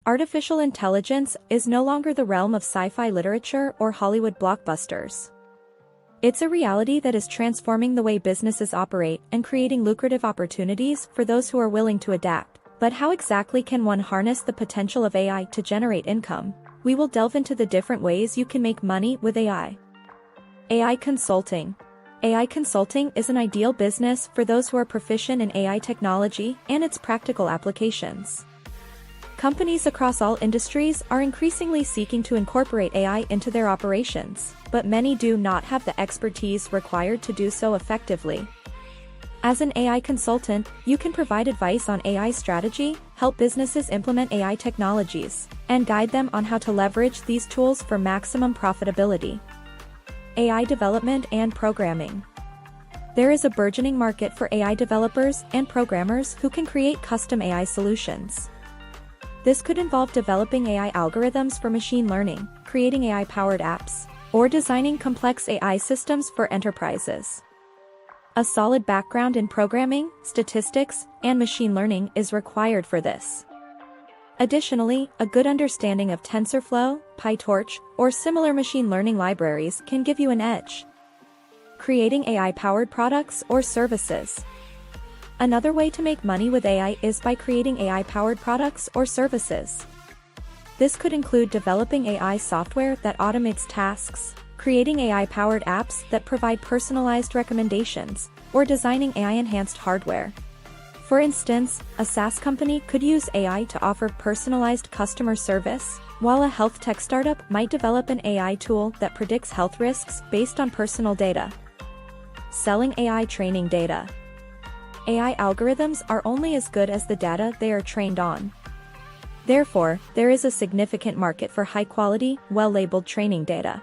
Artificial intelligence is no longer the realm of sci-fi literature or Hollywood blockbusters. It's a reality that is transforming the way businesses operate and creating lucrative opportunities for those who are willing to adapt. But how exactly can one harness the potential of AI to generate income? We will delve into the different ways you can make money with AI. AI consulting. AI consulting is an ideal business for those who are proficient in AI technology and its practical applications. Companies across all industries are increasingly seeking to incorporate AI into their operations, but many do not have the expertise required to do so effectively. As an AI consultant, you can provide advice on AI strategy, help businesses implement AI technologies, and guide them on how to leverage these tools for maximum profitability. AI development and programming. There is a burgeoning market for AI developers and programmers who can create custom AI solutions. This could involve developing AI algorithms for machine learning, creating AI-powered apps, or designing complex AI systems for enterprises. A solid background in programming, statistics, and machine learning is required for this. Additionally, a good understanding of TensorFlow, PyTorch, or similar machine learning libraries can give you an edge. Creating AI-powered products or services. Another way to make money with AI is by creating AI-powered products or services. This could include developing AI software that automates tasks, creating AI-powered apps that provide personalized recommendations, or designing AI-enhanced hardware. For instance, a SaaS company could use AI to offer personalized customer service, while a health tech startup might develop an AI tool that predicts health risks based on personal data. Selling AI training data. AI algorithms are only as good as the data they are trained on. Therefore, there is a significant market for high-quality, well-labeled training data.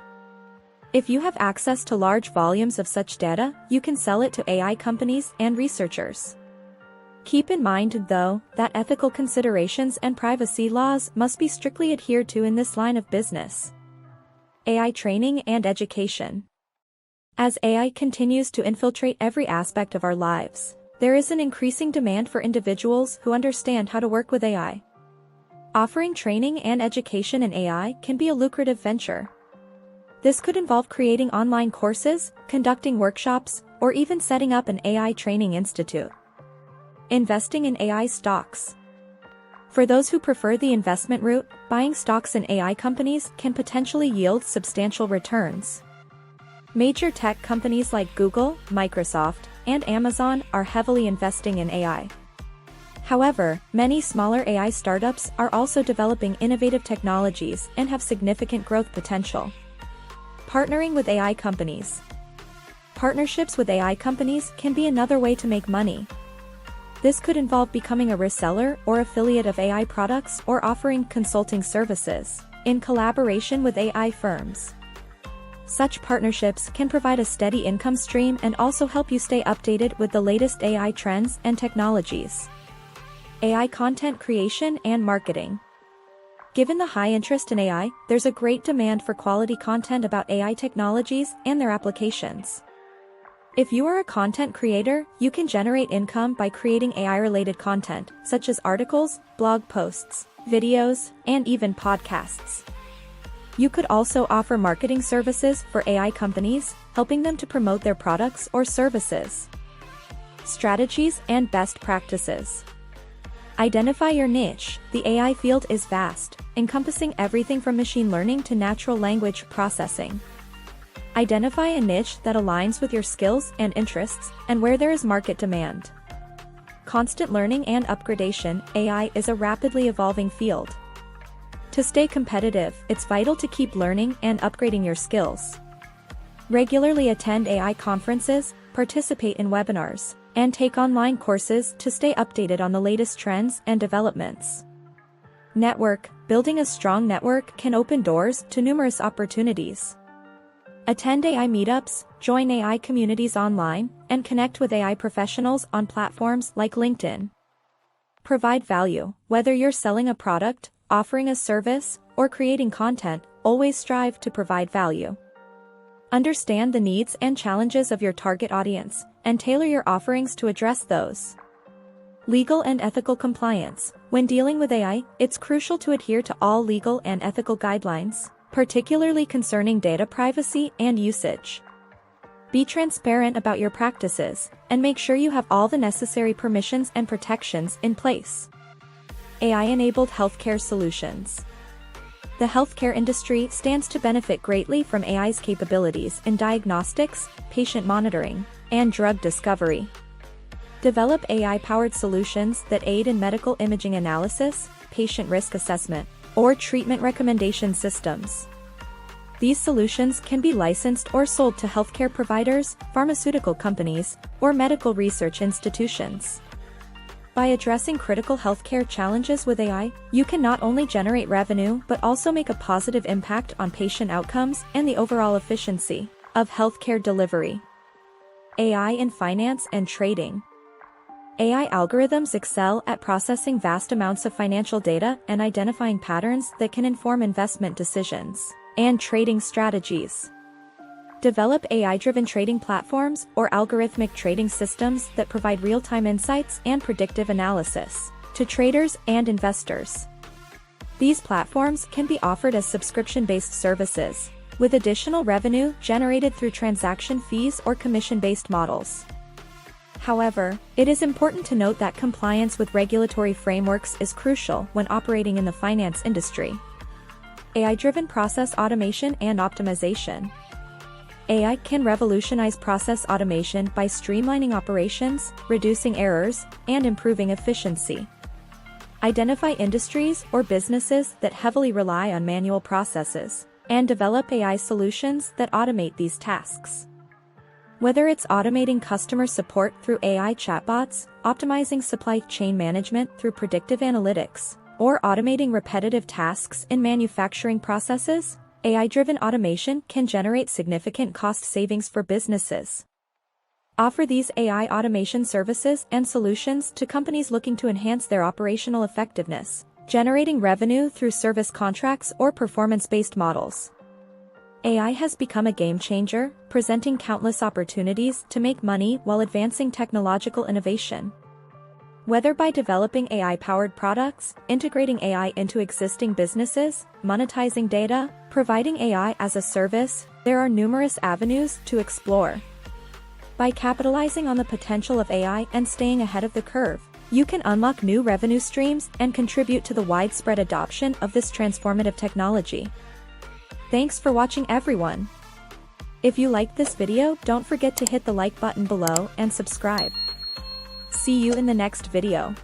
If you have access to large volumes of such data, you can sell it to AI companies and researchers. Keep in mind, though, that ethical considerations and privacy laws must be strictly adhered to in this line of business. AI training and education. As AI continues to infiltrate every aspect of our lives, there is an increasing demand for individuals who understand how to work with AI. Offering training and education in AI can be a lucrative venture. This could involve creating online courses, conducting workshops, or even setting up an AI training institute. Investing in AI stocks. For those who prefer the investment route, buying stocks in AI companies can potentially yield substantial returns. Major tech companies like Google, Microsoft, and Amazon are heavily investing in AI. However, many smaller AI startups are also developing innovative technologies and have significant growth potential. Partnering with AI companies. Partnerships with AI companies can be another way to make money. This could involve becoming a reseller or affiliate of AI products or offering consulting services in collaboration with AI firms. Such partnerships can provide a steady income stream and also help you stay updated with the latest AI trends and technologies. AI content creation and marketing. Given the high interest in AI, there's a great demand for quality content about AI technologies and their applications. If you are a content creator, you can generate income by creating AI-related content, such as articles, blog posts, videos, and even podcasts. You could also offer marketing services for AI companies, helping them to promote their products or services. Strategies and best practices. Identify your niche. The AI field is vast, encompassing everything from machine learning to natural language processing. Identify a niche that aligns with your skills and interests, and where there is market demand. Constant learning and upgradation. AI is a rapidly evolving field. To stay competitive, it's vital to keep learning and upgrading your skills. Regularly attend AI conferences, participate in webinars, and take online courses to stay updated on the latest trends and developments. Network. Building a strong network can open doors to numerous opportunities. Attend AI meetups, join AI communities online, and connect with AI professionals on platforms like LinkedIn. Provide value. Whether you're selling a product, offering a service, or creating content, always strive to provide value. Understand the needs and challenges of your target audience, and tailor your offerings to address those. Legal and ethical compliance. When dealing with AI, it's crucial to adhere to all legal and ethical guidelines, particularly concerning data privacy and usage. Be transparent about your practices, and make sure you have all the necessary permissions and protections in place. AI-enabled healthcare solutions. The healthcare industry stands to benefit greatly from AI's capabilities in diagnostics, patient monitoring, and drug discovery. Develop AI-powered solutions that aid in medical imaging analysis, patient risk assessment, or treatment recommendation systems. These solutions can be licensed or sold to healthcare providers, pharmaceutical companies, or medical research institutions. By addressing critical healthcare challenges with AI, you can not only generate revenue but also make a positive impact on patient outcomes and the overall efficiency of healthcare delivery. AI in finance and trading. AI algorithms excel at processing vast amounts of financial data and identifying patterns that can inform investment decisions and trading strategies. Develop AI-driven trading platforms or algorithmic trading systems that provide real-time insights and predictive analysis to traders and investors. These platforms can be offered as subscription-based services, with additional revenue generated through transaction fees or commission-based models. However, it is important to note that compliance with regulatory frameworks is crucial when operating in the finance industry. AI-driven process automation and optimization. AI can revolutionize process automation by streamlining operations, reducing errors, and improving efficiency. Identify industries or businesses that heavily rely on manual processes, and develop AI solutions that automate these tasks. Whether it's automating customer support through AI chatbots, optimizing supply chain management through predictive analytics, or automating repetitive tasks in manufacturing processes, AI-driven automation can generate significant cost savings for businesses. Offer these AI automation services and solutions to companies looking to enhance their operational effectiveness, generating revenue through service contracts or performance-based models. AI has become a game changer, presenting countless opportunities to make money while advancing technological innovation. Whether by developing AI-powered products, integrating AI into existing businesses, monetizing data, providing AI as a service, there are numerous avenues to explore. By capitalizing on the potential of AI and staying ahead of the curve, you can unlock new revenue streams and contribute to the widespread adoption of this transformative technology. Thanks for watching, everyone. If you liked this video, don't forget to hit the like button below and subscribe. See you in the next video.